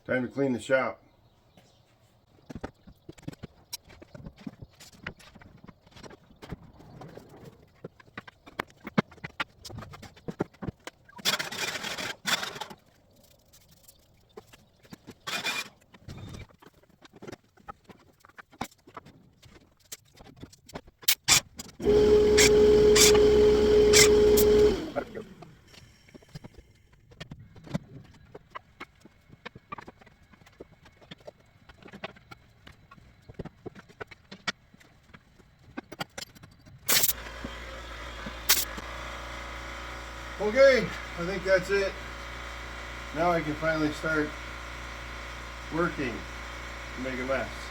Time to clean the shop. Okay, I think that's it. Now I can finally start working and make a mess.